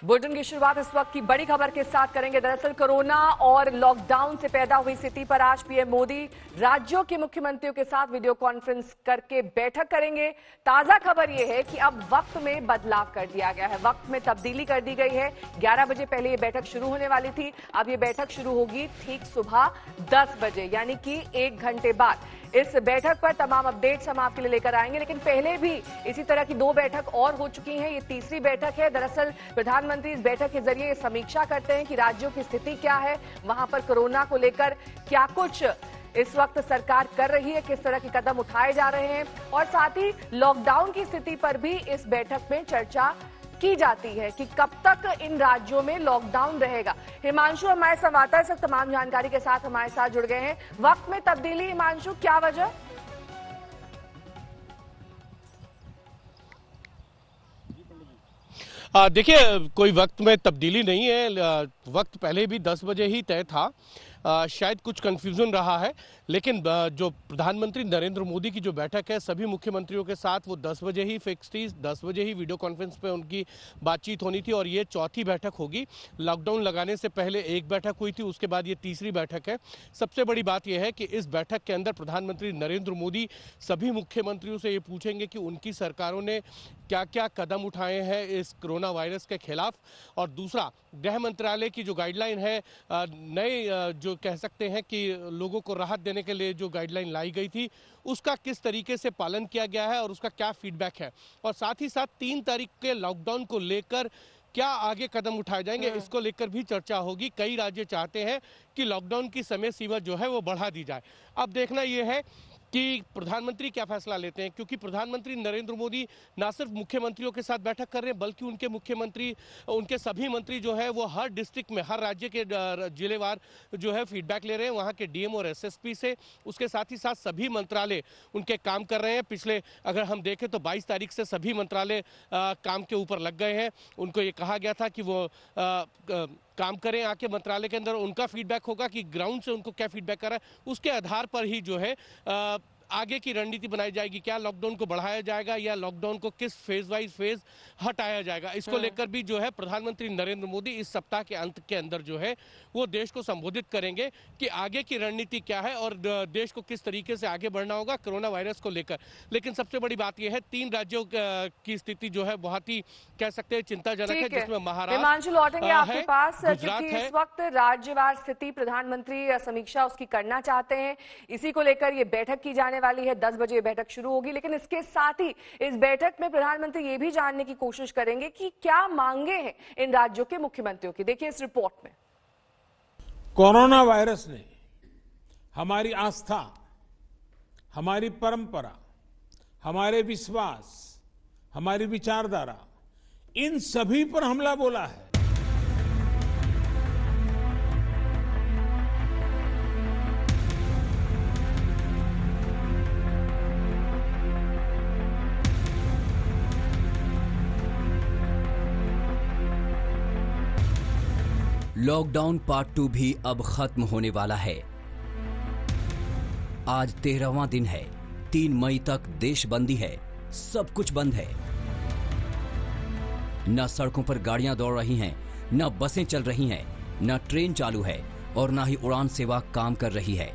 Bulletin की शुरुआत इस वक्त की बड़ी खबर के साथ करेंगे। दरअसल कोरोना और लॉकडाउन से पैदा हुई स्थिति पर आज पीएम मोदी राज्यों के मुख्यमंत्रियों के साथ वीडियो कॉन्फ्रेंस करके बैठक करेंगे। ताजा खबर यह है कि अब वक्त में बदलाव कर दिया गया है, वक्त में तब्दीली कर दी गई है। 11 बजे पहले ये बैठक शुरू होने वाली थी, अब ये बैठक शुरू होगी ठीक सुबह 10 बजे, यानी कि 1 घंटे बाद। इस बैठक पर तमाम अपडेट्स हम आपके लिए लेकर आएंगे, लेकिन पहले भी इसी तरह की 2 बैठक और हो चुकी हैं। ये तीसरी बैठक है। दरअसल प्रधानमंत्री इस बैठक के जरिए समीक्षा करते हैं कि राज्यों की स्थिति क्या है, वहां पर कोरोना को लेकर क्या कुछ इस वक्त सरकार कर रही है, किस तरह के कदम उठाए जा रहे हैं, और साथ ही लॉकडाउन की स्थिति पर भी इस बैठक में चर्चा की जाती है कि कब तक इन राज्यों में लॉकडाउन रहेगा। हिमांशु हमारे संवाददाता इस वक्त तमाम जानकारी के साथ हमारे साथ जुड़ गए हैं। वक्त में तब्दीली, हिमांशु, क्या वजह? देखिए, कोई वक्त में तब्दीली नहीं है। वक्त पहले भी 10 बजे ही तय था। शायद कुछ कंफ्यूजन रहा है, लेकिन जो प्रधानमंत्री नरेंद्र मोदी की जो बैठक है सभी मुख्यमंत्रियों के साथ, वो 10 बजे ही फिक्स थी। 10 बजे ही वीडियो कॉन्फ्रेंस पे उनकी बातचीत होनी थी और ये चौथी बैठक होगी। लॉकडाउन लगाने से पहले एक बैठक हुई थी, उसके बाद ये तीसरी बैठक है। सबसे बड़ी बात यह है कि इस बैठक के अंदर प्रधानमंत्री नरेंद्र मोदी सभी मुख्यमंत्रियों से ये पूछेंगे कि उनकी सरकारों ने क्या क्या कदम उठाए हैं इस कोरोना वायरस के खिलाफ। और दूसरा, गृह मंत्रालय की जो गाइडलाइन है, नए जो कह सकते हैं कि लोगों को राहत देने के लिए जो गाइडलाइन लाई गई थी, उसका किस तरीके से पालन किया गया है और उसका क्या फीडबैक है। और साथ ही साथ 3 तारीख के लॉकडाउन को लेकर क्या आगे कदम उठाए जाएंगे, इसको लेकर भी चर्चा होगी। कई राज्य चाहते हैं कि लॉकडाउन की समय सीमा जो है वो बढ़ा दी जाए। अब देखना यह है कि प्रधानमंत्री क्या फैसला लेते हैं, क्योंकि प्रधानमंत्री नरेंद्र मोदी ना सिर्फ मुख्यमंत्रियों के साथ बैठक कर रहे हैं, बल्कि उनके मुख्यमंत्री, उनके सभी मंत्री जो है वो हर डिस्ट्रिक्ट में, हर राज्य के जिलेवार जो है फीडबैक ले रहे हैं वहाँ के डीएम और एसएसपी से। उसके साथ ही साथ सभी मंत्रालय उनके काम कर रहे हैं। पिछले अगर हम देखें तो 22 तारीख से सभी मंत्रालय काम के ऊपर लग गए हैं। उनको ये कहा गया था कि वो काम करें आके मंत्रालय के अंदर। उनका फीडबैक होगा कि ग्राउंड से उनको क्या फीडबैक कर रहा है, उसके आधार पर ही जो है आगे की रणनीति बनाई जाएगी। क्या लॉकडाउन को बढ़ाया जाएगा या लॉकडाउन को किस फेज वाइज फेज हटाया जाएगा, इसको लेकर भी जो है प्रधानमंत्री नरेंद्र मोदी इस सप्ताह के अंत के अंदर जो है वो देश को संबोधित करेंगे कि आगे की रणनीति क्या है और देश को किस तरीके से आगे बढ़ना होगा कोरोना वायरस को लेकर। लेकिन सबसे बड़ी बात यह है, 3 राज्यों की स्थिति जो है बहुत ही कह सकते हैं चिंताजनक है, जिसमें महाराष्ट्र लौटेंगे आपके पास, गुजरात क्योंकि इस वक्त राज्यवार स्थिति प्रधानमंत्री समीक्षा उसकी करना चाहते हैं। इसी को लेकर ये बैठक की जाने वाली है। 10 बजे बैठक शुरू होगी, लेकिन इसके साथ ही इस बैठक में प्रधानमंत्री ये भी जानने की कोशिश करेंगे कि क्या मांगे हैं इन राज्यों के मुख्यमंत्रियों की। देखिए इस रिपोर्ट में। कोरोना वायरस ने हमारी आस्था, हमारी परंपरा, हमारे विश्वास, हमारी विचारधारा, इन सभी पर हमला बोला है। लॉकडाउन पार्ट 2 भी अब खत्म होने वाला है। आज 13वां दिन है। 3 मई तक देशबंदी है, सब कुछ बंद है। न सड़कों पर गाड़ियां दौड़ रही हैं, न बसें चल रही हैं, न ट्रेन चालू है और न ही उड़ान सेवा काम कर रही है।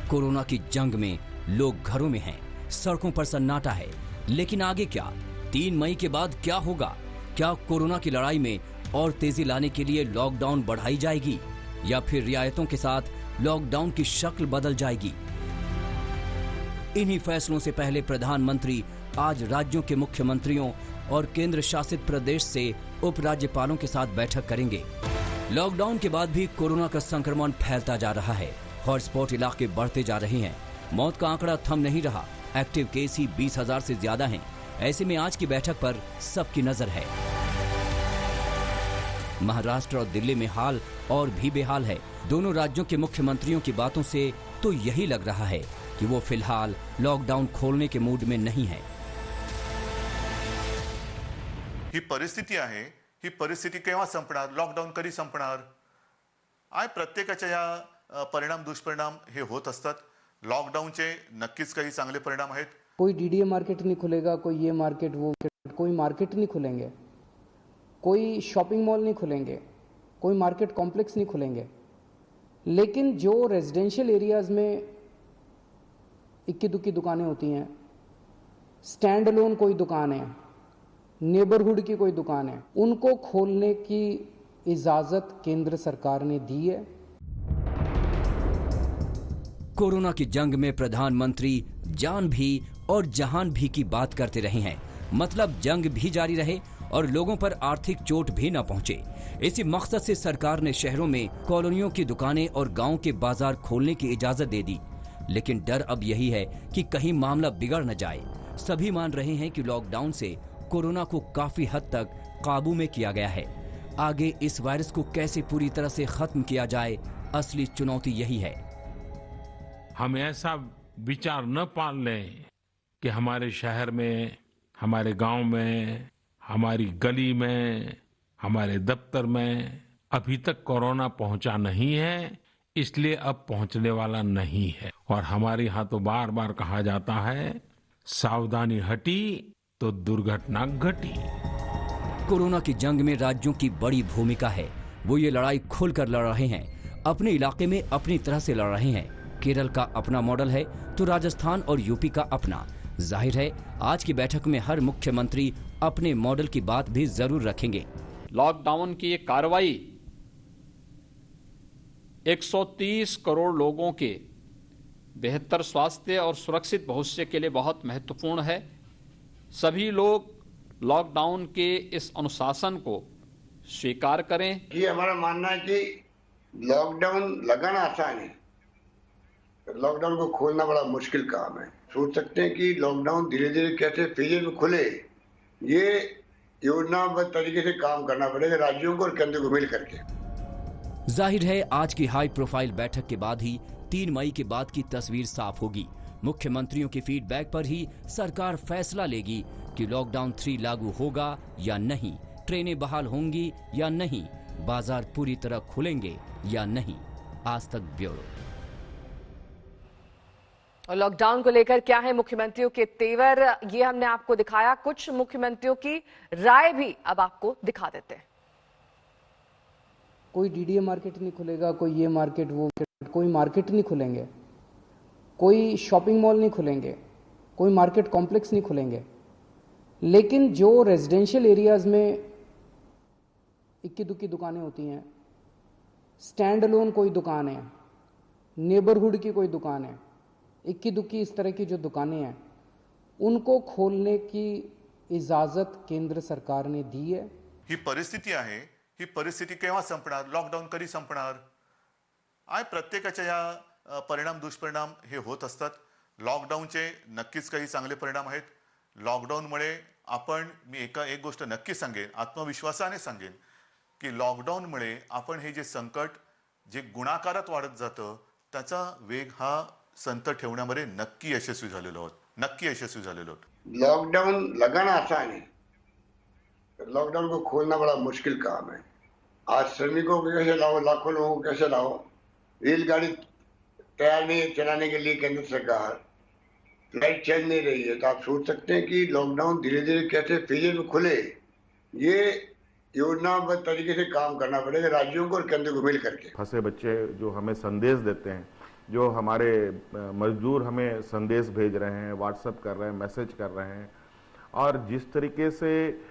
कोरोना की जंग में लोग घरों में हैं, सड़कों पर सन्नाटा है। लेकिन आगे क्या? 3 मई के बाद क्या होगा? क्या कोरोना की लड़ाई में और तेजी लाने के लिए लॉकडाउन बढ़ाई जाएगी या फिर रियायतों के साथ लॉकडाउन की शक्ल बदल जाएगी? इन्हीं फैसलों से पहले प्रधानमंत्री आज राज्यों के मुख्यमंत्रियों और केंद्र शासित प्रदेश से उपराज्यपालों के साथ बैठक करेंगे। लॉकडाउन के बाद भी कोरोना का संक्रमण फैलता जा रहा है। हॉटस्पॉट इलाके बढ़ते जा रहे हैं। मौत का आंकड़ा थम नहीं रहा। एक्टिव केस ही 20,000 से ज्यादा हैं। ऐसे में आज की बैठक पर सबकी नजर है। महाराष्ट्र और दिल्ली में हाल और भी बेहाल है। दोनों राज्यों के मुख्यमंत्रियों की बातों से तो यही लग रहा है कि वो फिलहाल लॉकडाउन खोलने के मूड में नहीं है। ही परिस्थिती आहे, ही परिस्थिती केव्हा संपणार, लॉकडाऊन कधी संपणार? प्रत्येकाच्या या परिणाम दुष्परिणाम हे होत असतात। लॉकडाऊनचे नक्कीच काही चांगले परिणाम आहेत। कोई डीडीए मार्केट नहीं खुलेगा, कोई ये मार्केट वो मार्केट, कोई मार्केट नहीं खुलेंगे। कोई शॉपिंग मॉल नहीं खुलेंगे, कोई मार्केट कॉम्प्लेक्स नहीं खुलेंगे, लेकिन जो रेजिडेंशियल एरियाज में इक्की दुक्की दुकानें होती हैं, स्टैंड अलोन कोई दुकान है, नेबरहुड की कोई दुकान है, उनको खोलने की इजाजत केंद्र सरकार ने दी है। कोरोना की जंग में प्रधानमंत्री जान भी और जहान भी की बात करते रहे हैं। मतलब जंग भी जारी रहे और लोगों पर आर्थिक चोट भी न पहुंचे। इसी मकसद से सरकार ने शहरों में कॉलोनियों की दुकानें और गांव के बाजार खोलने की इजाजत दे दी। लेकिन डर अब यही है कि कहीं मामला बिगड़ न जाए। सभी मान रहे हैं कि लॉकडाउन से कोरोना को काफी हद तक काबू में किया गया है। आगे इस वायरस को कैसे पूरी तरह से खत्म किया जाए, असली चुनौती यही है। हम ऐसा विचार न पाल लें कि हमारे शहर में, हमारे गांव में, हमारी गली में, हमारे दफ्तर में अभी तक कोरोना पहुंचा नहीं है, इसलिए अब पहुंचने वाला नहीं है। और हमारे यहाँ तो बार बार कहा जाता है, सावधानी हटी तो दुर्घटना घटी। कोरोना की जंग में राज्यों की बड़ी भूमिका है। वो ये लड़ाई खुलकर लड़ रहे हैं, अपने इलाके में अपनी तरह से लड़ रहे हैं। केरल का अपना मॉडल है तो राजस्थान और यूपी का अपना। जाहिर है आज की बैठक में हर मुख्यमंत्री अपने मॉडल की बात भी जरूर रखेंगे। लॉकडाउन की ये कार्रवाई 130 करोड़ लोगों के बेहतर स्वास्थ्य और सुरक्षित भविष्य के लिए बहुत महत्वपूर्ण है। सभी लोग लॉकडाउन के इस अनुशासन को स्वीकार करें। ये हमारा मानना है कि लॉकडाउन लगाना आसान है, लॉकडाउन को खोलना बड़ा मुश्किल काम है। सोच सकते हैं कि लॉकडाउन धीरे धीरे कैसे फेजेज में खुले, ये योजनाबद्ध तरीके से काम करना पड़ेगा राज्यों को और केंद्र को मिल करके। जाहिर है आज की हाई प्रोफाइल बैठक के बाद ही 3 मई के बाद की तस्वीर साफ होगी। मुख्यमंत्रियों के फीडबैक पर ही सरकार फैसला लेगी कि लॉकडाउन 3 लागू होगा या नहीं, ट्रेनें बहाल होंगी या नहीं, बाजार पूरी तरह खुलेंगे या नहीं। आज तक ब्यूरो। और लॉकडाउन को लेकर क्या है मुख्यमंत्रियों के तेवर, ये हमने आपको दिखाया। कुछ मुख्यमंत्रियों की राय भी अब आपको दिखा देते हैं। कोई डीडीए मार्केट नहीं खुलेगा, कोई ये मार्केट वो मार्केट, कोई मार्केट नहीं खुलेंगे, कोई शॉपिंग मॉल नहीं खुलेंगे, कोई मार्केट कॉम्प्लेक्स नहीं खुलेंगे, लेकिन जो रेजिडेंशियल एरियाज में इक्की दुक्की दुकानें होती हैं, स्टैंड अलोन कोई दुकान है, नेबरहुड की कोई दुकान है, इक्की दुक्की इस तरह की जो दुकानें हैं, उनको खोलने की इजाजत केंद्र सरकार ने दी है। ही परिस्थिती आहे, ही परिस्थिती केव्हा संपणार, लॉकडाऊन कधी संपणार, प्रत्येकाच्या या परिणाम दुष्परिणाम हे होत असतात। लॉकडाऊनचे नक्कीच काही चांगले परिणाम आहेत। लॉकडाऊनमुळे मी एक गोष्ट नक्की सांगेन, आत्मविश्वासाने सांगेन की लॉकडाऊनमुळे आपण हे जे संकट जे गुणाकारात वाढत जातं त्याचा वेग हा संत ठेवण्यामध्ये नक्की यशस्वी झालेलो आहोत। लॉकडाउन लगाना आसान है, लॉकडाउन को खोलना बड़ा मुश्किल काम है। आज श्रमिकों को कैसे लाओ, लाखों लोगों को कैसे लाओ, रेलगाड़ी तैयार नहीं है चलाने के लिए केंद्र सरकार, फ्लाइट चल नहीं रही है। तो आप सोच सकते हैं कि लॉकडाउन धीरे धीरे कैसे फेजेज में खुले, ये योजनाबद्ध तरीके से काम करना पड़ेगा राज्यों को और केंद्र को मिल करके। फंसे बच्चे जो हमें संदेश देते हैं, जो हमारे मजदूर हमें संदेश भेज रहे हैं, व्हाट्सएप कर रहे हैं, मैसेज कर रहे हैं, और जिस तरीके से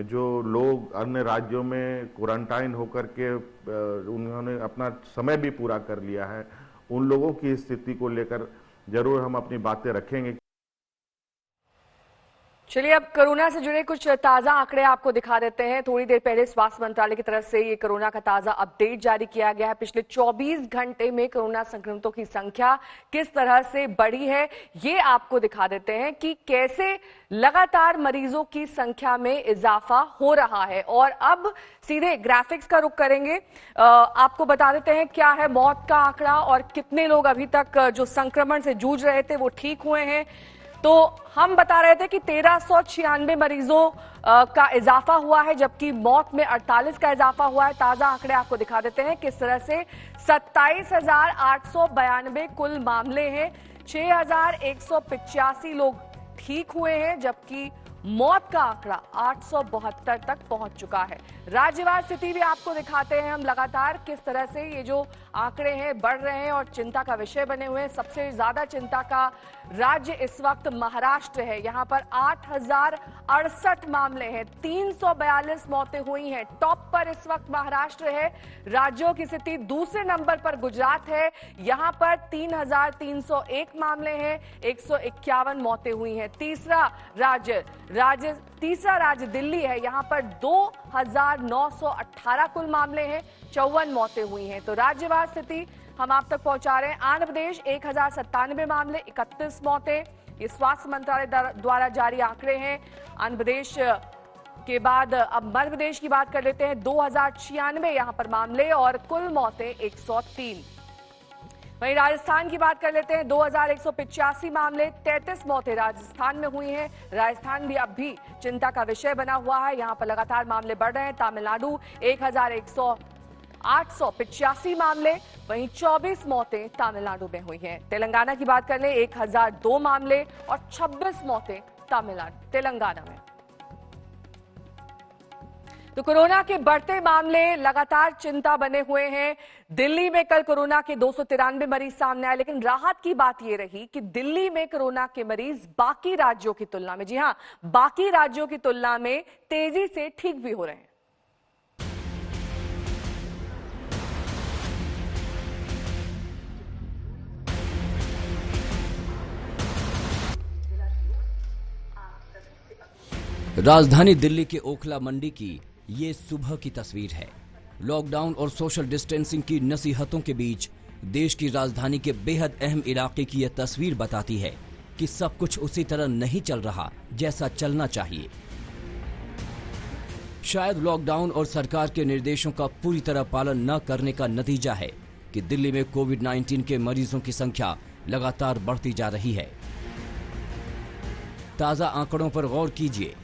जो लोग अन्य राज्यों में क्वारंटाइन होकर के उन्होंने अपना समय भी पूरा कर लिया है, उन लोगों की स्थिति को लेकर जरूर हम अपनी बातें रखेंगे। चलिए अब कोरोना से जुड़े कुछ ताजा आंकड़े आपको दिखा देते हैं। थोड़ी देर पहले स्वास्थ्य मंत्रालय की तरफ से ये कोरोना का ताजा अपडेट जारी किया गया है। पिछले 24 घंटे में कोरोना संक्रमितों की संख्या किस तरह से बढ़ी है, ये आपको दिखा देते हैं कि कैसे लगातार मरीजों की संख्या में इजाफा हो रहा है। और अब सीधे ग्राफिक्स का रुख करेंगे, आपको बता देते हैं क्या है मौत का आंकड़ा और कितने लोग अभी तक जो संक्रमण से जूझ रहे थे वो ठीक हुए हैं। तो हम बता रहे थे कि 1396 मरीजों का इजाफा हुआ है, जबकि मौत में 48 का इजाफा हुआ है। ताजा आंकड़े आपको दिखा देते हैं किस तरह से 27,892 कुल मामले हैं, 6,185 लोग ठीक हुए हैं, जबकि मौत का आंकड़ा 872 तक पहुंच चुका है। राज्यवार स्थिति भी आपको दिखाते हैं हम लगातार किस तरह से ये जो आंकड़े हैं बढ़ रहे हैं और चिंता का विषय बने हुए हैं। सबसे ज्यादा चिंता का राज्य इस वक्त महाराष्ट्र है। यहां पर 8068 मामले हैं, 342 मौतें हुई हैं। टॉप पर इस वक्त महाराष्ट्र है। राज्यों की स्थिति दूसरे नंबर पर गुजरात है। यहां पर 3301 मामले हैं, 151 मौतें हुई हैं। तीसरा राज्य दिल्ली है। यहां पर 2918 कुल मामले हैं, 54 मौतें हुई हैं। तो राज्यवार स्थिति हम आप तक पहुंचा रहे हैं। आंध्र प्रदेश 1097 मामले, 31 मौतें। ये स्वास्थ्य मंत्रालय द्वारा जारी आंकड़े हैं। आंध्र प्रदेश के बाद अब मध्य प्रदेश की बात कर लेते हैं। 2096 यहां पर मामले और कुल मौतें 103। वहीं राजस्थान की बात कर लेते हैं। 2185 मामले, 33 मौतें राजस्थान में हुई हैं। राजस्थान भी अब भी चिंता का विषय बना हुआ है। यहां पर लगातार मामले बढ़ रहे हैं। तमिलनाडु 885 मामले, वहीं 24 मौतें तमिलनाडु में हुई हैं। तेलंगाना की बात कर लें, 1002 मामले और 26 मौतें तेलंगाना में। तो कोरोना के बढ़ते मामले लगातार चिंता बने हुए हैं। दिल्ली में कल कोरोना के 293 मरीज सामने आए, लेकिन राहत की बात यह रही कि दिल्ली में कोरोना के मरीज बाकी राज्यों की तुलना में, जी हां, बाकी राज्यों की तुलना में तेजी से ठीक भी हो रहे हैं। राजधानी दिल्ली के ओखला मंडी की ये सुबह की तस्वीर है। लॉकडाउन और सोशल डिस्टेंसिंग की नसीहतों के बीच देश की राजधानी के बेहद अहम इलाके की यह तस्वीर बताती है कि सब कुछ उसी तरह नहीं चल रहा जैसा चलना चाहिए। शायद लॉकडाउन और सरकार के निर्देशों का पूरी तरह पालन न करने का नतीजा है कि दिल्ली में कोविड-19 के मरीजों की संख्या लगातार बढ़ती जा रही है। ताजा आंकड़ों पर गौर कीजिए।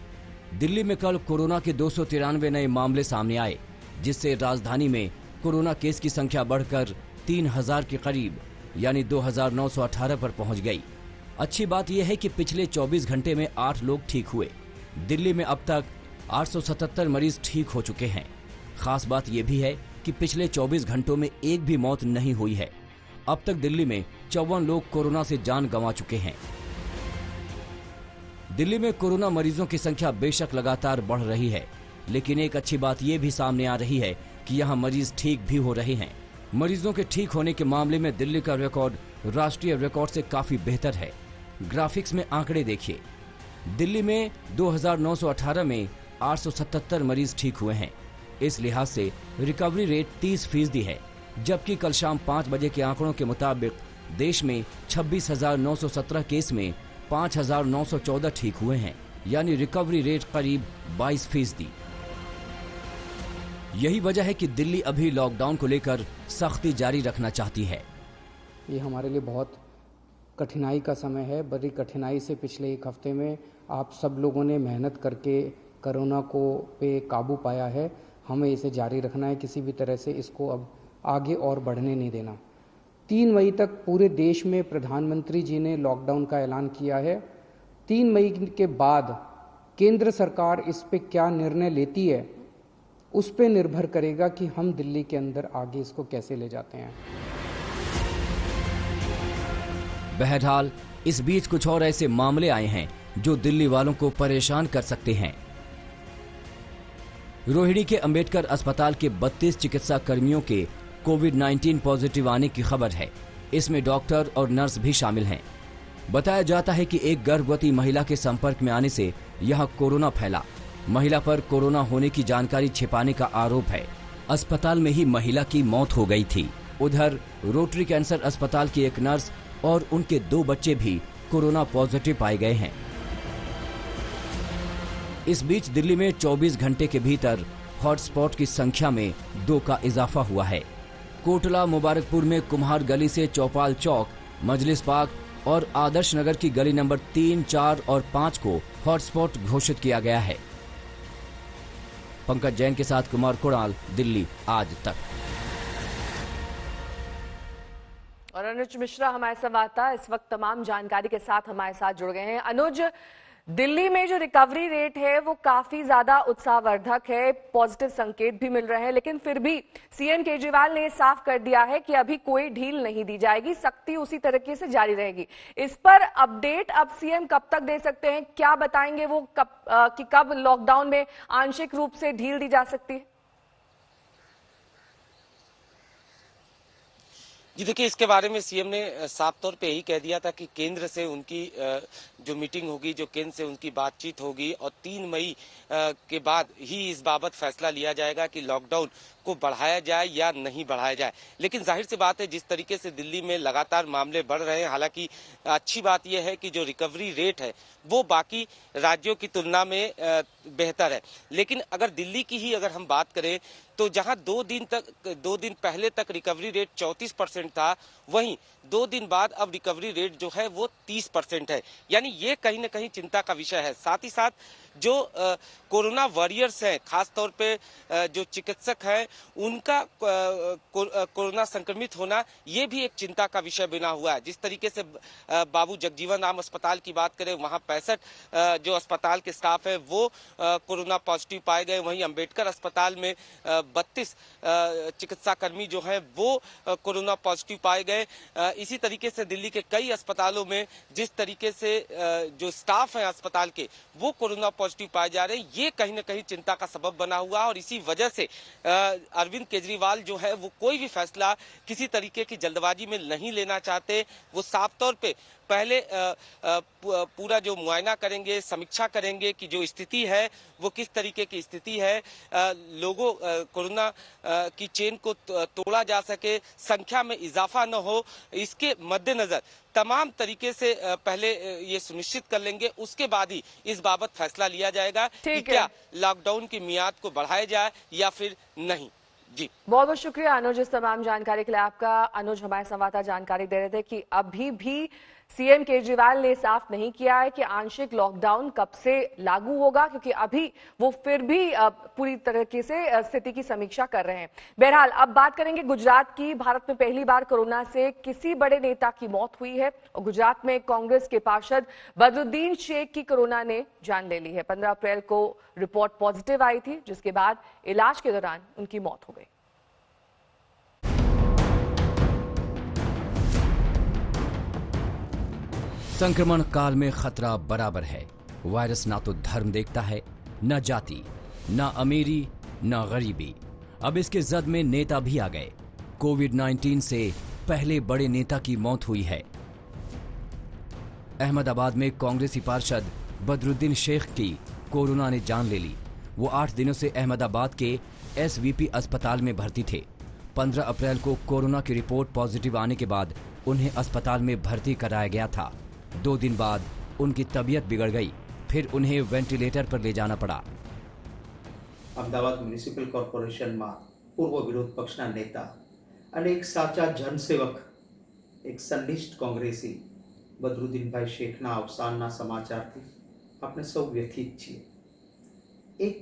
दिल्ली में कल कोरोना के 293 नए मामले सामने आए, जिससे राजधानी में कोरोना केस की संख्या बढ़कर 3000 के करीब यानी 2918 पर पहुंच गई। अच्छी बात यह है कि पिछले 24 घंटे में 8 लोग ठीक हुए। दिल्ली में अब तक 877 मरीज ठीक हो चुके हैं। खास बात यह भी है कि पिछले 24 घंटों में एक भी मौत नहीं हुई है। अब तक दिल्ली में 54 लोग कोरोना से जान गंवा चुके हैं। दिल्ली में कोरोना मरीजों की संख्या बेशक लगातार बढ़ रही है, लेकिन एक अच्छी बात यह भी सामने आ रही है कि यहां मरीज ठीक भी हो रहे हैं। मरीजों के ठीक होने के मामले में दिल्ली का रिकॉर्ड राष्ट्रीय रिकॉर्ड से काफी बेहतर है। ग्राफिक्स में आंकड़े देखिए। दिल्ली में 2918 में 877 मरीज ठीक हुए हैं। इस लिहाज से रिकवरी रेट 30% है, जबकि कल शाम 5 बजे के आंकड़ों के मुताबिक देश में 26,917 केस में 5,914 ठीक हुए हैं, यानी रिकवरी रेट करीब 22%। यही वजह है कि दिल्ली अभी लॉकडाउन को लेकर सख्ती जारी रखना चाहती है। ये हमारे लिए बहुत कठिनाई का समय है। बड़ी कठिनाई से पिछले एक हफ्ते में आप सब लोगों ने मेहनत करके कोरोना को पे काबू पाया है। हमें इसे जारी रखना है, किसी भी तरह से इसको अब आगे और बढ़ने नहीं देना। 3 मई तक पूरे देश में प्रधानमंत्री जी ने लॉकडाउन का ऐलान किया है। 3 मई के बाद केंद्र सरकार इस पे क्या निर्णय लेती है, उस पे निर्भर करेगा कि हम दिल्ली के अंदर आगे इसको कैसे ले जाते हैं। बहरहाल इस बीच कुछ और ऐसे मामले आए हैं जो दिल्ली वालों को परेशान कर सकते हैं। रोहिणी के अंबेडकर अस्पताल के 32 चिकित्सा कर्मियों के कोविड-19 पॉजिटिव आने की खबर है। इसमें डॉक्टर और नर्स भी शामिल हैं। बताया जाता है कि एक गर्भवती महिला के संपर्क में आने से यहां कोरोना फैला। महिला पर कोरोना होने की जानकारी छिपाने का आरोप है। अस्पताल में ही महिला की मौत हो गई थी। उधर रोटरी कैंसर अस्पताल की एक नर्स और उनके 2 बच्चे भी कोरोना पॉजिटिव पाए गए हैं। इस बीच दिल्ली में 24 घंटे के भीतर हॉटस्पॉट की संख्या में 2 का इजाफा हुआ है। कोटला मुबारकपुर में कुम्हार गली से चौपाल चौक, मजलिस पार्क और आदर्श नगर की गली नंबर 3, 4 और 5 को हॉटस्पॉट घोषित किया गया है। पंकज जैन के साथ कुमार कुणाल, दिल्ली आज तक। और अनुज मिश्रा हमारे संवाददाता इस वक्त तमाम जानकारी के साथ हमारे साथ जुड़ गए हैं। अनुज, दिल्ली में जो रिकवरी रेट है वो काफी ज्यादा उत्साहवर्धक है, पॉजिटिव संकेत भी मिल रहे हैं, लेकिन फिर भी सीएम केजरीवाल ने साफ कर दिया है कि अभी कोई ढील नहीं दी जाएगी, सख्ती उसी तरीके से जारी रहेगी। इस पर अपडेट अब सीएम कब तक दे सकते हैं, क्या बताएंगे वो कब लॉकडाउन में आंशिक रूप से ढील दी जा सकती है? जी देखिए, इसके बारे में सीएम ने साफ तौर पे यही कह दिया था कि केंद्र से उनकी जो मीटिंग होगी, जो केंद्र से उनकी बातचीत होगी और 3 मई के बाद ही इस बाबत फैसला लिया जाएगा कि लॉकडाउन को बढ़ाया जाए या नहीं बढ़ाया जाए। लेकिन जाहिर सी बात है, जिस तरीके से दिल्ली में लगातार मामले बढ़ रहे हैं, हालांकि अच्छी बात यह है कि जो रिकवरी रेट है वो बाकी राज्यों की तुलना में बेहतर है। लेकिन अगर दिल्ली की ही अगर हम बात करें तो जहां 2 दिन पहले तक रिकवरी रेट 34% था, वहीं 2 दिन बाद अब रिकवरी रेट जो है वो 30% है। यानी ये कहीं ना कहीं चिंता का विषय है। साथ ही साथ जो कोरोना वॉरियर्स हैं, खासतौर पे जो चिकित्सक हैं, उनका कोरोना संक्रमित होना ये भी एक चिंता का विषय बना हुआ है। जिस तरीके से बाबू जगजीवन राम अस्पताल की बात करें, वहां 65 जो अस्पताल के स्टाफ है वो कोरोना पॉजिटिव पाए गए। वहीं अंबेडकर अस्पताल में 32 चिकित्सा कर्मी जो हैं वो कोरोना पॉजिटिव पाए गए। इसी तरीके से दिल्ली के कई अस्पतालों में जिस तरीके से जो स्टाफ है अस्पताल के वो कोरोना पॉजिटिव पाए जा रहे हैं, ये कहीं ना कहीं चिंता का सबब बना हुआ है। और इसी वजह से अरविंद केजरीवाल जो है वो कोई भी फैसला किसी तरीके की जल्दबाजी में नहीं लेना चाहते। वो साफ तौर पे पहले पूरा जो मुआयना करेंगे, समीक्षा करेंगे कि जो स्थिति है वो किस तरीके की स्थिति है, लोगों कोरोना की चेन को तोड़ा जा सके, संख्या में इजाफा न हो, इसके मद्देनजर तमाम तरीके से पहले ये सुनिश्चित कर लेंगे। उसके बाद ही इस बाबत फैसला लिया जाएगा कि क्या लॉकडाउन की मियाद को बढ़ाया जाए या फिर नहीं। जी बहुत बहुत शुक्रिया अनुज, इस तमाम जानकारी के लिए आपका। अनुज हमारे संवाददाता जानकारी दे रहे थे कि अभी भी सीएम केजरीवाल ने साफ नहीं किया है कि आंशिक लॉकडाउन कब से लागू होगा, क्योंकि अभी वो फिर भी पूरी तरीके से स्थिति की समीक्षा कर रहे हैं। बहरहाल अब बात करेंगे गुजरात की। भारत में पहली बार कोरोना से किसी बड़े नेता की मौत हुई है और गुजरात में कांग्रेस के पार्षद बदरुद्दीन शेख की कोरोना ने जान ले ली है। 15 अप्रैल को रिपोर्ट पॉजिटिव आई थी, जिसके बाद इलाज के दौरान उनकी मौत हो गई। संक्रमण काल में खतरा बराबर है। वायरस ना तो धर्म देखता है, न जाति, न अमीरी, न गरीबी। अब इसके जद में नेता भी आ गए। कोविड-19 से पहले बड़े नेता की मौत हुई है। अहमदाबाद में कांग्रेसी पार्षद बदरुद्दीन शेख की कोरोना ने जान ले ली। वो 8 दिनों से अहमदाबाद के एसवीपी अस्पताल में भर्ती थे। 15 अप्रैल को कोरोना की रिपोर्ट पॉजिटिव आने के बाद उन्हें अस्पताल में भर्ती कराया गया था। 2 दिन बाद उनकी तबीयत बिगड़ गई, फिर उन्हें वेंटिलेटर पर ले जाना पड़ा। અમદાવાદ મ્યુનિસિપલ કોર્પોરેશનમાં પૂર્વ વિરોધ પક્ષના નેતા અને એક સાચા જનસેવક, એક સંનિષ્ઠ કોંગ્રેસી બદરુદ્દીનભાઈ શેખના અવસાનના સમાચારથી આપણે સૌ વ્યથિત છીએ। એક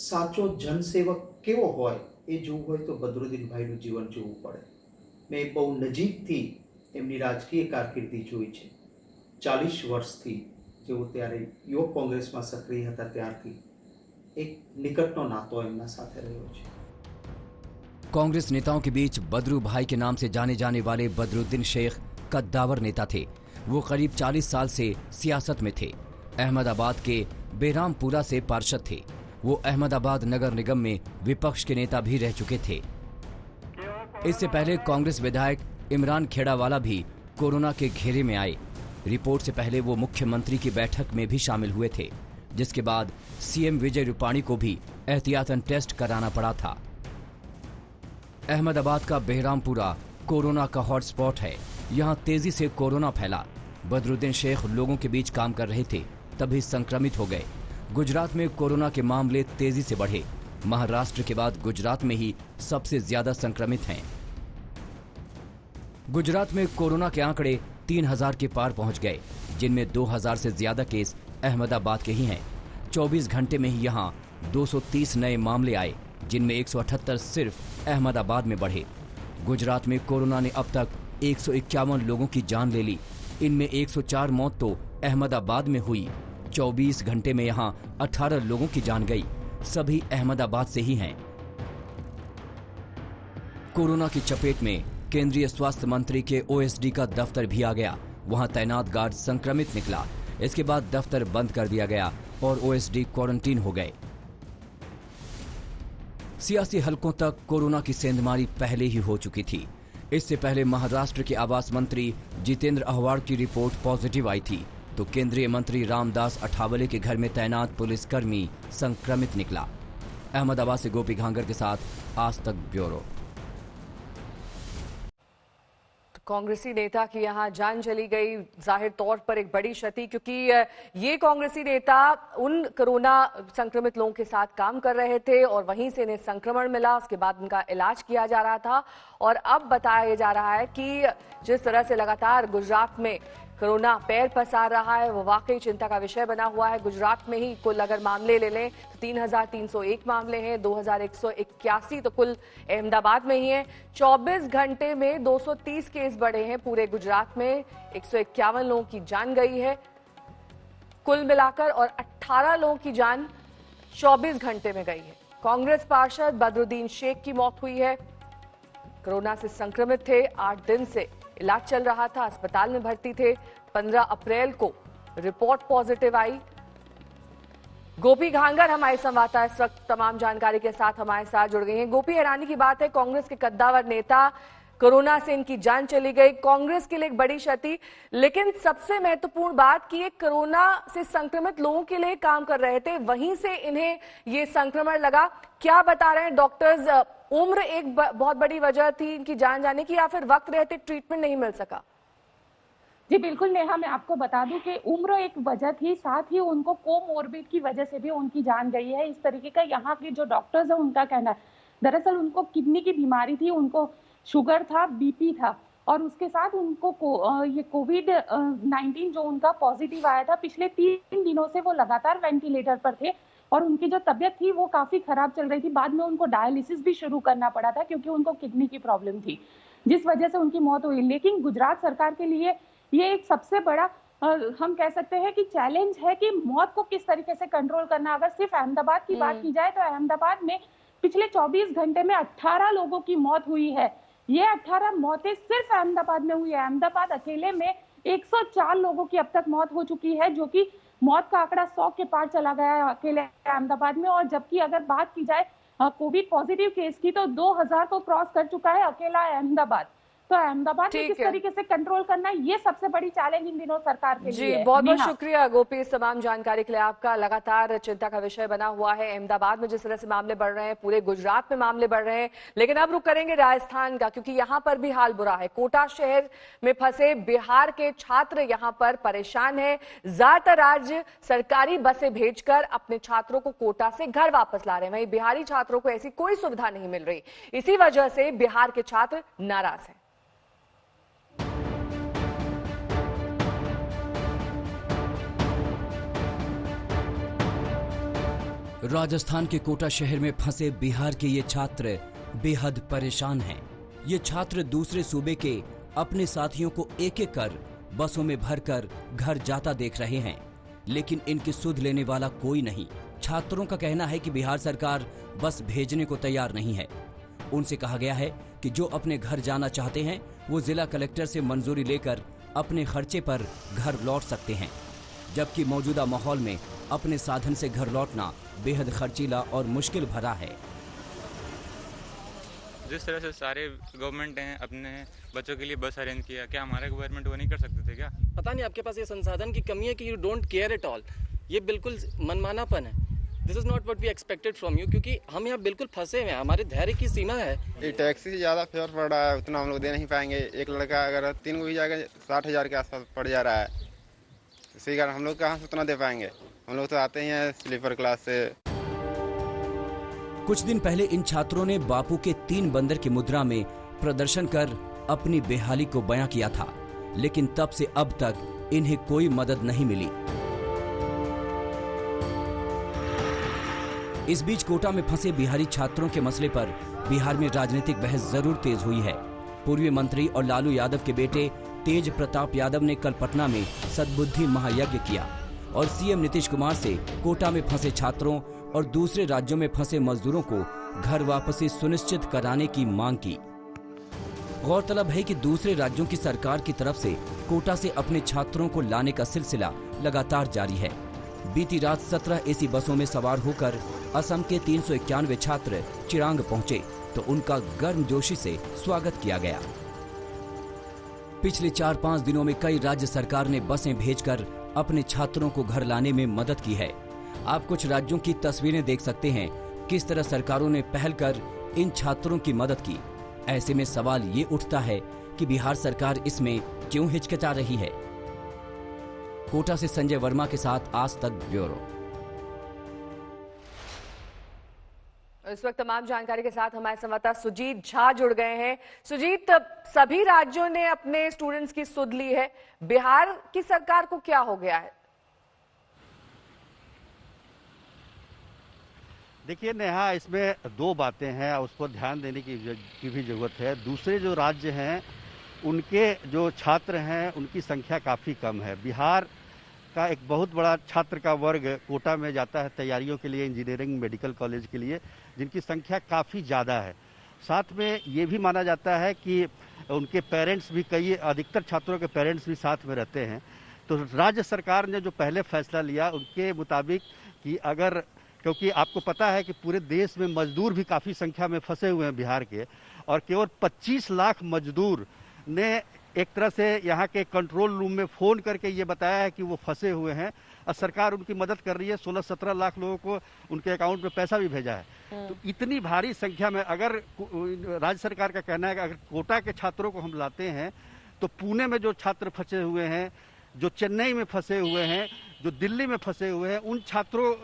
સાચો જનસેવક કેવો હોય એ જોવું હોય તો બદરુદ્દીનભાઈનું જીવન જોવું પડે। મેં બહુ નજીકથી એમની રાજકીય કારકિર્દી જોઈ છે। 40 વર્ષથી જેઓ ત્યારે યુવક કોંગ્રેસમાં સક્રિય હતા ત્યારથી एक निकटनो नातो एमना साथे रह्यो छे। कांग्रेस नेताओं के बीच बदरू भाई के नाम से जाने जाने वाले बदरुद्दीन शेख कद्दावर नेता थे। वो करीब 40 साल से सियासत में थे। अहमदाबाद के बेरामपुरा से पार्षद थे। वो अहमदाबाद नगर निगम में विपक्ष के नेता भी रह चुके थे। इससे पहले कांग्रेस विधायक इमरान खेड़ावाला भी कोरोना के घेरे में आए। रिपोर्ट से पहले वो मुख्यमंत्री की बैठक में भी शामिल हुए थे, जिसके बाद सीएम विजय रूपाणी को भी एहतियातन टेस्ट कराना पड़ा था। अहमदाबाद का बेहरामपुरा कोरोना का हॉटस्पॉट है। यहाँ तेजी से कोरोना फैला। बदरुद्दीन शेख लोगों के बीच काम कर रहे थे, तभी संक्रमित हो गए। गुजरात में कोरोना के मामले तेजी से बढ़े। महाराष्ट्र के बाद गुजरात में ही सबसे ज्यादा संक्रमित हैं। गुजरात में कोरोना के आंकड़े 3000 के पार पहुंच गए, जिनमें 2000 से ज्यादा केस अहमदाबाद के ही हैं। 24 घंटे में ही यहाँ 230 नए मामले आए, जिनमें 178 सिर्फ अहमदाबाद में बढ़े। गुजरात में कोरोना ने अब तक 151 लोगों की जान ले ली। इनमें 104 मौत तो अहमदाबाद में हुई। 24 घंटे में यहां 18 लोगों की जान गई, सभी अहमदाबाद से ही हैं। कोरोना की चपेट में केंद्रीय स्वास्थ्य मंत्री के ओएसडी का दफ्तर भी आ गया। वहां तैनात गार्ड संक्रमित निकला। इसके बाद दफ्तर बंद कर दिया गया और ओएसडी क्वारंटीन हो गए। सियासी हलकों तक कोरोना की सेंधमारी पहले ही हो चुकी थी। इससे पहले महाराष्ट्र के आवास मंत्री जितेंद्र आव्हाड की रिपोर्ट पॉजिटिव आई थी, तो केंद्रीय मंत्री रामदास अठावले के घर में तैनात पुलिसकर्मी संक्रमित निकला। अहमदाबाद से गोपी घांगर के साथ आज तक ब्यूरो। कांग्रेसी नेता की यहां जान चली गई, जाहिर तौर पर एक बड़ी क्षति, क्योंकि ये कांग्रेसी नेता उन कोरोना संक्रमित लोगों के साथ काम कर रहे थे और वहीं से इन्हें संक्रमण मिला। उसके बाद उनका इलाज किया जा रहा था और अब बताया जा रहा है कि जिस तरह से लगातार गुजरात में कोरोना पैर पसार रहा है वो वाकई चिंता का विषय बना हुआ है। गुजरात में ही कुल अगर मामले ले लें तो 3,301 मामले हैं, 2,181 तो कुल अहमदाबाद में ही हैं। 24 घंटे में 230 केस बढ़े हैं पूरे गुजरात में, 151 लोगों की जान गई है कुल मिलाकर और 18 लोगों की जान 24 घंटे में गई है। कांग्रेस पार्षद बदरुद्दीन शेख की मौत हुई है, कोरोना से संक्रमित थे, 8 दिन से इलाज चल रहा था, अस्पताल में भर्ती थे। 15 अप्रैल को रिपोर्ट पॉजिटिव आई। गोपी घांगर हमारे संवाददाता इस वक्त तमाम जानकारी के साथ हमारे साथ जुड़ गई हैं। गोपी, हैरानी की बात है, कांग्रेस के कद्दावर नेता कोरोना से इनकी जान चली गई, कांग्रेस के लिए एक बड़ी क्षति। लेकिन सबसे महत्वपूर्ण बात कि ये कोरोना से संक्रमित लोगों के लिए काम कर रहे थे, वहीं से इन्हें ये संक्रमण लगा। क्या बता रहे हैं डॉक्टर्स? उम्र एक बहुत बड़ी वजह थी इनकी जान जाने की, या फिर वक्त रहते ट्रीटमेंट नहीं मिल सका? जी बिल्कुल नेहा, मैं आपको बता दूं कि उम्र एक वजह थी, साथ ही उनको कोमोर्बिड की वजह से भी उनकी जान गई है। इस तरीके का यहाँ के जो डॉक्टर्स हैं उनका कहना है। दरअसल उनको किडनी की बीमारी थी, उनको शुगर था, बीपी था और उसके साथ उनको ये कोविड-19 जो उनका पॉजिटिव आया था, पिछले 3 दिनों से वो लगातार वेंटिलेटर पर थे और उनकी जो तबीयत थी वो काफी खराब चल रही थी। बाद में उनको डायलिसिस भी शुरू करना पड़ा था क्योंकि उनको किडनी की प्रॉब्लम थी, जिस वजह से उनकी मौत हुई। लेकिन गुजरात सरकार के लिए ये एक सबसे बड़ा हम कह सकते हैं कि चैलेंज है कि मौत को किस तरीके से कंट्रोल करना। अगर सिर्फ अहमदाबाद की बात की जाए तो अहमदाबाद में पिछले 24 घंटे में 18 लोगों की मौत हुई है। ये 18 मौतें सिर्फ अहमदाबाद में हुई है। अहमदाबाद अकेले में 104 लोगों की अब तक मौत हो चुकी है, जो कि मौत का आंकड़ा 100 के पार चला गया है अकेले अहमदाबाद में। और जबकि अगर बात की जाए कोविड पॉजिटिव केस की तो 2000 को क्रॉस कर चुका है अकेला अहमदाबाद। तो अहमदाबाद में किस तरीके से कंट्रोल करना है, ये सबसे बड़ी चैलेंज इन दिनों सरकार के लिए है। बहुत बहुत शुक्रिया गोपी इस तमाम जानकारी के लिए आपका। लगातार चिंता का विषय बना हुआ है अहमदाबाद में जिस तरह से मामले बढ़ रहे हैं, पूरे गुजरात में मामले बढ़ रहे हैं। लेकिन अब रुक करेंगे राजस्थान का, क्योंकि यहाँ पर भी हाल बुरा है। कोटा शहर में फंसे बिहार के छात्र यहाँ पर परेशान है। ज्यादातर राज्य सरकारी बसें भेजकर अपने छात्रों को कोटा से घर वापस ला रहे हैं, वहीं बिहारी छात्रों को ऐसी कोई सुविधा नहीं मिल रही। इसी वजह से बिहार के छात्र नाराज हैं। राजस्थान के कोटा शहर में फंसे बिहार के ये छात्र बेहद परेशान हैं। ये छात्र दूसरे सूबे के अपने साथियों को एक एक कर बसों में भरकर घर जाता देख रहे हैं, लेकिन इनकी सुध लेने वाला कोई नहीं। छात्रों का कहना है कि बिहार सरकार बस भेजने को तैयार नहीं है। उनसे कहा गया है कि जो अपने घर जाना चाहते हैं वो जिला कलेक्टर से मंजूरी लेकर अपने खर्चे पर घर लौट सकते हैं, जबकि मौजूदा माहौल में अपने साधन से घर लौटना बेहद खर्चीला और मुश्किल भरा है। जिस तरह से सारे गवर्नमेंट ने अपने बच्चों के लिए बस अरेंज किया, क्या हमारा गवर्नमेंट वो नहीं कर सकते थे क्या? पता नहीं आपके पास ये संसाधन की कमी है कि you don't care at all. ये बिल्कुल मनमानापन है। This is not what we expected from you, क्योंकि हम यहाँ बिल्कुल फंसे हुए हैं, हमारे धैर्य की सीमा है। ये टैक्सी से ज़्यादा फेयर पड़ रहा है, उतना हम लोग दे नहीं पाएंगे। एक लड़का अगर 3 को भी जाएगा 60,000 के आसपास पड़ जा रहा है। इसी कारण हम लोग कहाँ से उतना दे पाएंगे? हम लोग तो आते हैं स्लीपर क्लास से। कुछ दिन पहले इन छात्रों ने बापू के 3 बंदर की मुद्रा में प्रदर्शन कर अपनी बेहाली को बयां किया था, लेकिन तब से अब तक इन्हें कोई मदद नहीं मिली। इस बीच कोटा में फंसे बिहारी छात्रों के मसले पर बिहार में राजनीतिक बहस जरूर तेज हुई है। पूर्व मंत्री और लालू यादव के बेटे तेज प्रताप यादव ने कल पटना में सद्बुद्धि महायज्ञ किया और सीएम नीतीश कुमार से कोटा में फंसे छात्रों और दूसरे राज्यों में फंसे मजदूरों को घर वापसी सुनिश्चित कराने की मांग की। गौरतलब है कि दूसरे राज्यों की सरकार की तरफ से कोटा से अपने छात्रों को लाने का सिलसिला लगातार जारी है। बीती रात 17 एसी बसों में सवार होकर असम के 391 छात्र चिरांग पहुंचे तो उनका गर्मजोशी से स्वागत किया गया। पिछले 4-5 दिनों में कई राज्य सरकार ने बसें भेजकर अपने छात्रों को घर लाने में मदद की है। आप कुछ राज्यों की तस्वीरें देख सकते हैं किस तरह सरकारों ने पहल कर इन छात्रों की मदद की। ऐसे में सवाल ये उठता है कि बिहार सरकार इसमें क्यों हिचकिचा रही है। कोटा से संजय वर्मा के साथ आज तक ब्यूरो। इस वक्त तमाम जानकारी के साथ हमारे संवाददाता सुजीत झा जुड़ गए हैं। सुजीत, सभी राज्यों ने अपने स्टूडेंट्स की सुध ली है, बिहार की सरकार को क्या हो गया है? देखिए नेहा, इसमें दो बातें हैं, उस पर ध्यान देने की भी जरूरत है। दूसरे जो राज्य हैं उनके जो छात्र हैं उनकी संख्या काफ़ी कम है। बिहार का एक बहुत बड़ा छात्र का वर्ग कोटा में जाता है तैयारियों के लिए, इंजीनियरिंग मेडिकल कॉलेज के लिए, जिनकी संख्या काफ़ी ज़्यादा है। साथ में ये भी माना जाता है कि उनके पेरेंट्स भी, कई अधिकतर छात्रों के पेरेंट्स भी साथ में रहते हैं। तो राज्य सरकार ने जो पहले फैसला लिया उनके मुताबिक कि अगर, क्योंकि आपको पता है कि पूरे देश में मजदूर भी काफ़ी संख्या में फंसे हुए हैं बिहार के, और केवल 25 लाख मजदूर ने एक तरह से यहाँ के कंट्रोल रूम में फ़ोन करके ये बताया है कि वो फंसे हुए हैं और सरकार उनकी मदद कर रही है। 16-17 लाख लोगों को उनके अकाउंट में पैसा भी भेजा है। तो इतनी भारी संख्या में अगर राज्य सरकार का कहना है कि अगर कोटा के छात्रों को हम लाते हैं तो पुणे में जो छात्र फंसे हुए हैं, जो चेन्नई में फंसे हुए हैं, जो दिल्ली में फंसे हुए हैं, उन छात्रों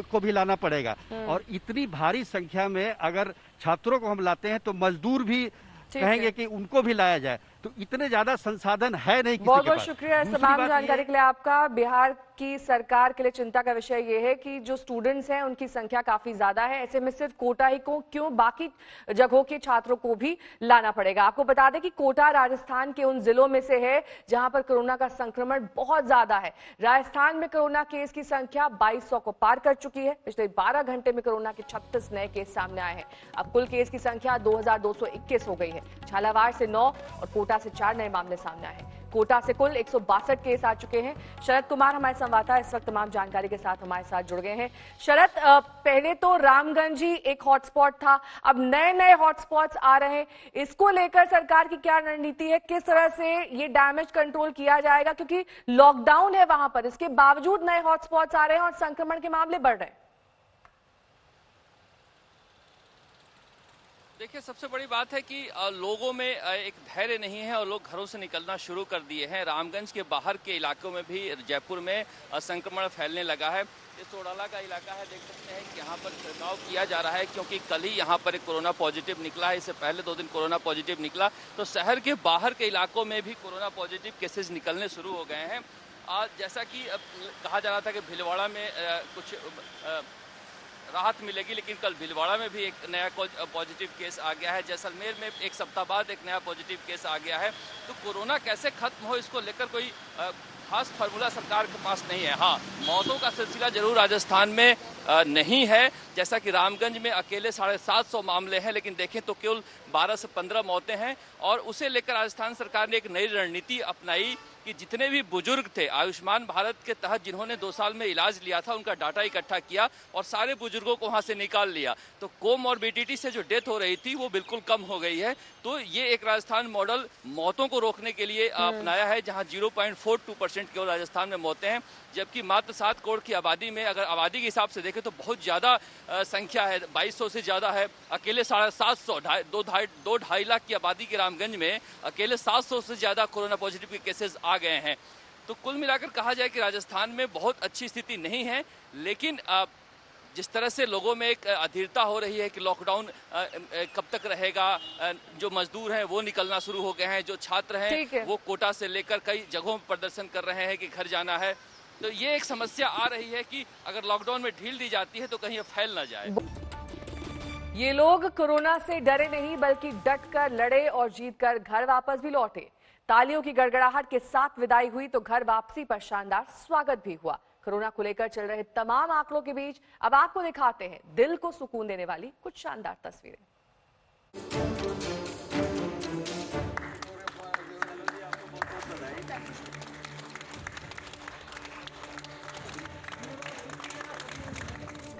को भी लाना पड़ेगा। और इतनी भारी संख्या में अगर छात्रों को हम लाते हैं तो मजदूर भी कहेंगे कि उनको भी लाया जाए। तो इतने ज्यादा संसाधन है नहीं किसी के पास। बहुत बहुत शुक्रिया तमाम जानकारी के लिए आपका। बिहार की सरकार के लिए चिंता का विषय ये है कि जो स्टूडेंट्स हैं उनकी संख्या काफी ज्यादा है। ऐसे में सिर्फ कोटा ही को क्यों, बाकी जगहों के छात्रों को भी लाना पड़ेगा। आपको बता दें कि कोटा राजस्थान के उन जिलों में से है जहां पर कोरोना का संक्रमण बहुत ज्यादा है। राजस्थान में कोरोना केस की संख्या 2200 को पार कर चुकी है। पिछले 12 घंटे में कोरोना के 36 नए केस सामने आए हैं। अब कुल केस की संख्या 2221 हो गई है। झालावाड़ से 9 और कोटा से 4 नए मामले सामने आए हैं। कोटा से कुल 162 केस आ चुके हैं। शरद कुमार हमारे संवाददाता इस वक्त तमाम जानकारी के साथ हमारे साथ जुड़ गए हैं। शरद, पहले तो रामगंज ही एक हॉटस्पॉट था, अब नए नए हॉटस्पॉट्स आ रहे हैं। इसको लेकर सरकार की क्या रणनीति है, किस तरह से ये डैमेज कंट्रोल किया जाएगा, क्योंकि लॉकडाउन है वहां पर, इसके बावजूद नए हॉटस्पॉट्स आ रहे हैं और संक्रमण के मामले बढ़ रहे हैं? देखिए, सबसे बड़ी बात है कि लोगों में एक धैर्य नहीं है और लोग घरों से निकलना शुरू कर दिए हैं। रामगंज के बाहर के इलाकों में भी जयपुर में संक्रमण फैलने लगा है। ये सोडाला का इलाका है, देख सकते हैं कि यहाँ पर छिड़काव किया जा रहा है क्योंकि कल ही यहाँ पर एक कोरोना पॉजिटिव निकला है। इससे पहले 2 दिन कोरोना पॉजिटिव निकला, तो शहर के बाहर के इलाकों में भी कोरोना पॉजिटिव केसेज निकलने शुरू हो गए हैं। आज जैसा कि कहा जा रहा था कि भीलवाड़ा में कुछ राहत मिलेगी, लेकिन कल भीलवाड़ा में भी एक नया पॉजिटिव केस आ गया है। जैसलमेर में एक सप्ताह बाद एक नया पॉजिटिव केस आ गया है। तो कोरोना कैसे खत्म हो, इसको लेकर कोई खास फार्मूला सरकार के पास नहीं है। हाँ, मौतों का सिलसिला जरूर राजस्थान में नहीं है। जैसा कि रामगंज में अकेले 750 मामले हैं, लेकिन देखें तो केवल 12 से 15 मौतें हैं। और उसे लेकर राजस्थान सरकार ने एक नई रणनीति अपनाई कि जितने भी बुजुर्ग थे, आयुष्मान भारत के तहत जिन्होंने 2 साल में इलाज लिया था, उनका डाटा इकट्ठा किया और सारे बुजुर्गों को वहां से निकाल लिया। तो कोमॉर्बिडिटी से जो डेथ हो रही थी वो बिल्कुल कम हो गई है। तो ये एक राजस्थान मॉडल मौतों को रोकने के लिए अपनाया है, जहां 0.42% केवल राजस्थान में मौतें हैं, जबकि मात्र 7 करोड़ की आबादी में अगर आबादी के हिसाब से देखें तो बहुत ज्यादा संख्या है, 2200 से ज्यादा है। अकेले 750, 2-2.5 लाख की आबादी के रामगंज में अकेले 700 से ज्यादा कोरोना पॉजिटिव के केसेस आ गए हैं। तो कुल मिलाकर कहा जाए कि राजस्थान में बहुत अच्छी स्थिति नहीं है, लेकिन जिस तरह से लोगों में एक अधीरता हो रही है कि लॉकडाउन कब तक रहेगा, जो मजदूर हैं वो निकलना शुरू हो गए हैं, जो छात्र हैं वो कोटा से लेकर कई जगहों पर प्रदर्शन कर रहे हैं कि घर जाना है। तो ये एक समस्या आ रही है कि अगर लॉकडाउन में ढील दी जाती है तो कहीं ये फैल ना जाए। ये लोग कोरोना से डरे नहीं, बल्कि डटकर लड़े और जीतकर घर वापस भी लौटे। तालियों की गड़गड़ाहट के साथ विदाई हुई तो घर वापसी पर शानदार स्वागत भी हुआ। कोरोना को लेकर चल रहे तमाम आंकड़ों के बीच अब आपको दिखाते हैं दिल को सुकून देने वाली कुछ शानदार तस्वीरें।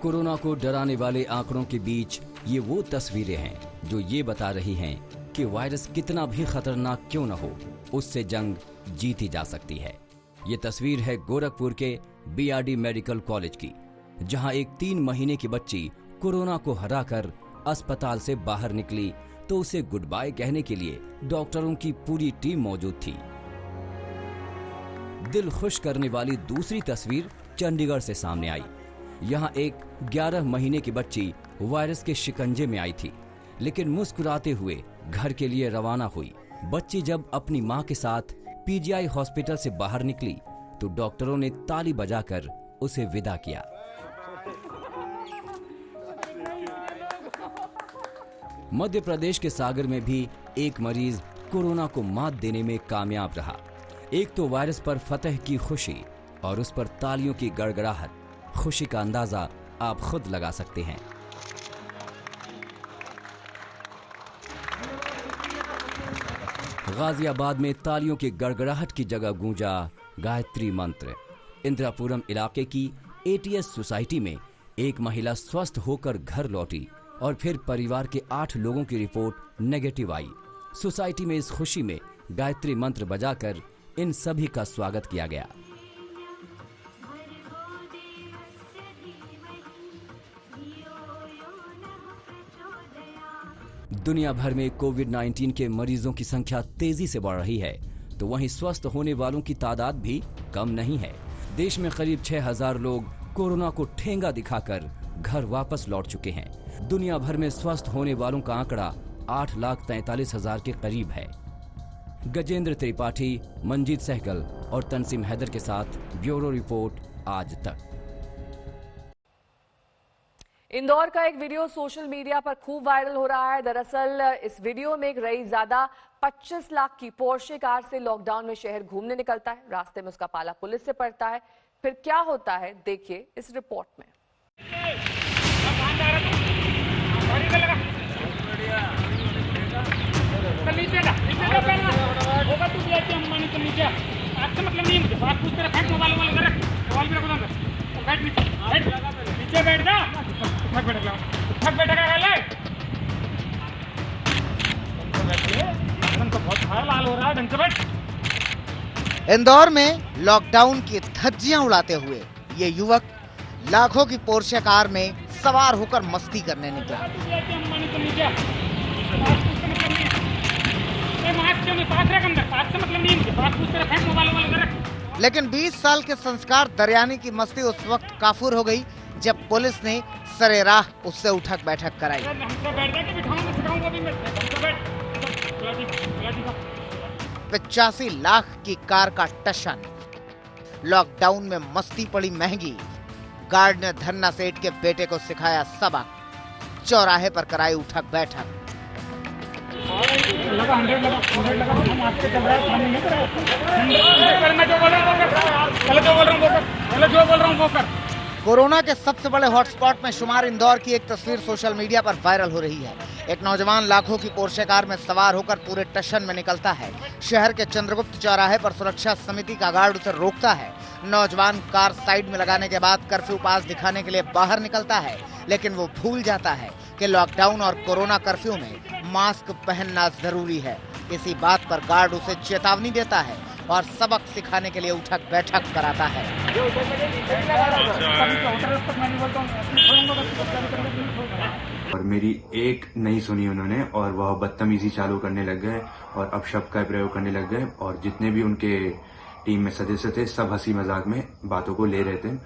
कोरोना को डराने वाले आंकड़ों के बीच ये वो तस्वीरें हैं जो ये बता रही हैं कि वायरस कितना भी खतरनाक क्यों न हो, उससे जंग जीती जा सकती है। ये तस्वीर है गोरखपुर के बीआरडी मेडिकल कॉलेज की, जहां एक 3 महीने की बच्ची कोरोना को हराकर अस्पताल से बाहर निकली तो उसे गुड बाय कहने के लिए डॉक्टरों की पूरी टीम मौजूद थी। दिल खुश करने वाली दूसरी तस्वीर चंडीगढ़ से सामने आई। यहां एक 11 महीने की बच्ची वायरस के शिकंजे में आई थी, लेकिन मुस्कुराते हुए घर के लिए रवाना हुई। बच्ची जब अपनी मां के साथ पीजीआई हॉस्पिटल से बाहर निकली तो डॉक्टरों ने ताली बजाकर उसे विदा किया। मध्य प्रदेश के सागर में भी एक मरीज कोरोना को मात देने में कामयाब रहा। एक तो वायरस पर फतह की खुशी और उस पर तालियों की गड़गड़ाहट। खुशी का अंदाजा आप खुद लगा सकते हैं। गाजियाबाद में तालियों की गड़गड़ाहट की जगह गूंजा गायत्री मंत्र। इंदिरापुरम इलाके की एटीएस सोसाइटी में एक महिला स्वस्थ होकर घर लौटी और फिर परिवार के 8 लोगों की रिपोर्ट नेगेटिव आई। सोसाइटी में इस खुशी में गायत्री मंत्र बजाकर इन सभी का स्वागत किया गया। दुनिया भर में कोविड-19 के मरीजों की संख्या तेजी से बढ़ रही है, तो वहीं स्वस्थ होने वालों की तादाद भी कम नहीं है। देश में करीब 6000 लोग कोरोना को ठेंगा दिखाकर घर वापस लौट चुके हैं। दुनिया भर में स्वस्थ होने वालों का आंकड़ा 8,43,000 के करीब है। गजेंद्र त्रिपाठी, मंजीत सहगल और तंसीम हैदर के साथ ब्यूरो रिपोर्ट आज तक। इंदौर का एक वीडियो सोशल मीडिया पर खूब वायरल हो रहा है। दरअसल इस वीडियो में एक रईसज़ादा 25 लाख की पोर्शे कार से लॉकडाउन में शहर घूमने निकलता है। रास्ते में उसका पाला पुलिस से पड़ता है। फिर क्या होता है, देखिए इस रिपोर्ट में। इंदौर में लॉकडाउन की धज्जियां उड़ाते हुए ये युवक लाखों की पोर्शे कार में सवार होकर मस्ती करने निकला। लेकिन 20 साल के संस्कार दरियानी की मस्ती उस वक्त काफूर हो गई जब पुलिस ने सरेराह उससे उठक बैठक कराई। 85 लाख की कार का टशन। लॉकडाउन में मस्ती पड़ी महंगी। गार्ड ने धन्ना सेठ के बेटे को सिखाया सबक। चौराहे पर कराई उठक बैठक। कोरोना के सबसे बड़े हॉटस्पॉट में शुमार इंदौर की एक तस्वीर सोशल मीडिया पर वायरल हो रही है। एक नौजवान लाखों की पोर्शे कार में सवार होकर पूरे टशन में निकलता है। शहर के चंद्रगुप्त चौराहे पर सुरक्षा समिति का गार्ड उसे रोकता है। नौजवान कार साइड में लगाने के बाद कर्फ्यू पास दिखाने के लिए बाहर निकलता है, लेकिन वो भूल जाता है कि लॉकडाउन और कोरोना कर्फ्यू में मास्क पहनना जरूरी है। इसी बात पर गार्ड उसे चेतावनी देता है और सबक सिखाने के लिए उठक बैठक कराता है। और मेरी एक नहीं सुनी उन्होंने और वह बदतमीजी चालू करने लग गए और अपशब्द का प्रयोग करने लग गए और जितने भी उनके टीम में सदस्य थे सब हंसी मजाक में बातों को ले रहे थे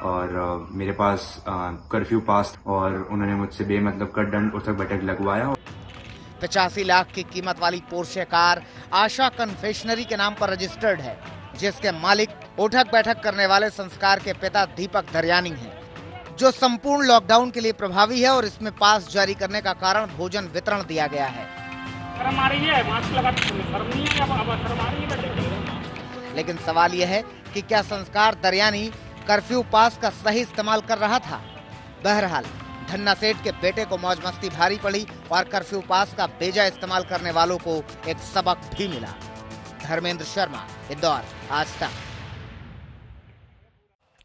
और मेरे पास कर्फ्यू पास और उन्होंने मुझसे बेमतलब का दंड उठक बैठक लगवाया। 85 लाख की कीमत वाली पोर्शे कार आशा कन्फेक्शनरी के नाम पर रजिस्टर्ड है, जिसके मालिक उठक बैठक करने वाले संस्कार के पिता दीपक दरियानी हैं, जो संपूर्ण लॉकडाउन के लिए प्रभावी है और इसमें पास जारी करने का कारण भोजन वितरण दिया गया है। लेकिन सवाल यह है कि क्या संस्कार दरियानी कर्फ्यू पास का सही इस्तेमाल कर रहा था। बहरहाल धन्ना सेठ के बेटे को मौज मस्ती भारी पड़ी और कर्फ्यू पास का बेजा इस्तेमाल करने वालों को एक सबक भी मिला। धर्मेंद्र शर्मा, इंदौर, आज तक।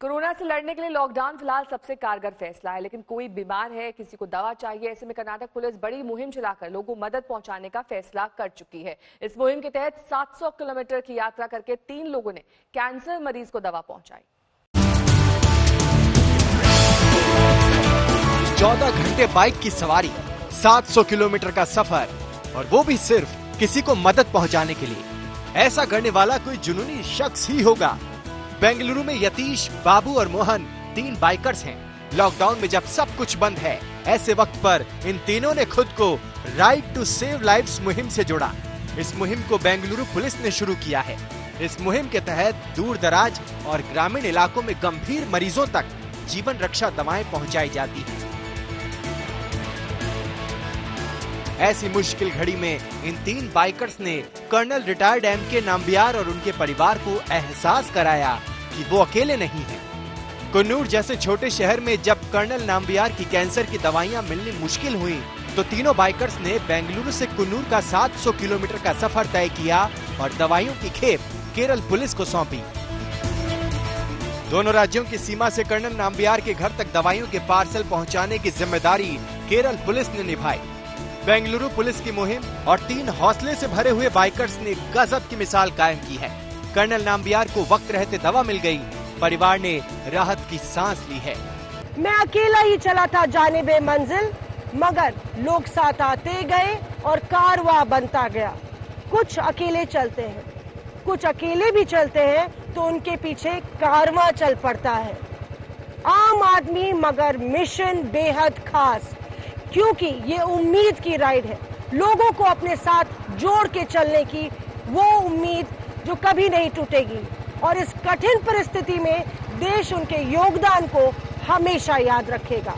कोरोना से लड़ने के लिए लॉकडाउन फिलहाल सबसे कारगर फैसला है, लेकिन कोई बीमार है, किसी को दवा चाहिए, ऐसे में कर्नाटक पुलिस बड़ी मुहिम चलाकर लोगों को मदद पहुंचाने का फैसला कर चुकी है। इस मुहिम के तहत 700 किलोमीटर की यात्रा करके 3 लोगों ने कैंसर मरीज को दवा पहुंचाई। 14 घंटे बाइक की सवारी, 700 किलोमीटर का सफर, और वो भी सिर्फ किसी को मदद पहुंचाने के लिए। ऐसा करने वाला कोई जुनूनी शख्स ही होगा। बेंगलुरु में यतीश, बाबू और मोहन 3 बाइकर्स हैं। लॉकडाउन में जब सब कुछ बंद है, ऐसे वक्त पर इन तीनों ने खुद को राइड टू सेव लाइव्स मुहिम से जोड़ा। इस मुहिम को बेंगलुरु पुलिस ने शुरू किया है। इस मुहिम के तहत दूर दराज और ग्रामीण इलाकों में गंभीर मरीजों तक जीवन रक्षा दवाएं पहुंचाई जाती हैं। ऐसी मुश्किल घड़ी में इन 3 बाइकर्स ने कर्नल रिटायर्ड एमके नाम्बियार और उनके परिवार को एहसास कराया कि वो अकेले नहीं हैं। कन्नूर जैसे छोटे शहर में जब कर्नल नाम्बियार की कैंसर की दवाइयां मिलनी मुश्किल हुई, तो तीनों बाइकर्स ने बेंगलुरु से कन्नूर का 700 किलोमीटर का सफर तय किया और दवाइयों की खेप केरल पुलिस को सौंपी। दोनों राज्यों की सीमा से कर्नल नाम्बियार के घर तक दवाइयों के पार्सल पहुंचाने की जिम्मेदारी केरल पुलिस ने निभाई। बेंगलुरु पुलिस की मुहिम और 3 हौसले से भरे हुए बाइकर्स ने गजब की मिसाल कायम की है। कर्नल नाम्बियार को वक्त रहते दवा मिल गई, परिवार ने राहत की सांस ली है। मैं अकेला ही चला था जानिबे मंजिल, मगर लोग साथ आते गए और कारवां बनता गया। कुछ अकेले चलते हैं, कुछ अकेले भी चलते हैं तो उनके पीछे कारवां चल पड़ता है। आम आदमी मगर मिशन बेहद खास, क्योंकि ये उम्मीद की राइड है, लोगों को अपने साथ जोड़ के चलने की, वो उम्मीद जो कभी नहीं टूटेगी। और इस कठिन परिस्थिति में देश उनके योगदान को हमेशा याद रखेगा।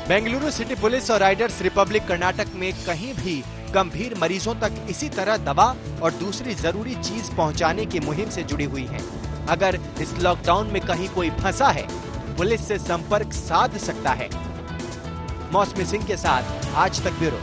बेंगलुरु सिटी पुलिस और राइडर्स रिपब्लिक कर्नाटक में कहीं भी गंभीर मरीजों तक इसी तरह दवा और दूसरी जरूरी चीज पहुंचाने की मुहिम से जुड़ी हुई हैं। अगर इस लॉकडाउन में कहीं कोई फंसा है, पुलिस से संपर्क साध सकता है। मौसमी सिंह के साथ आज तक ब्यूरो।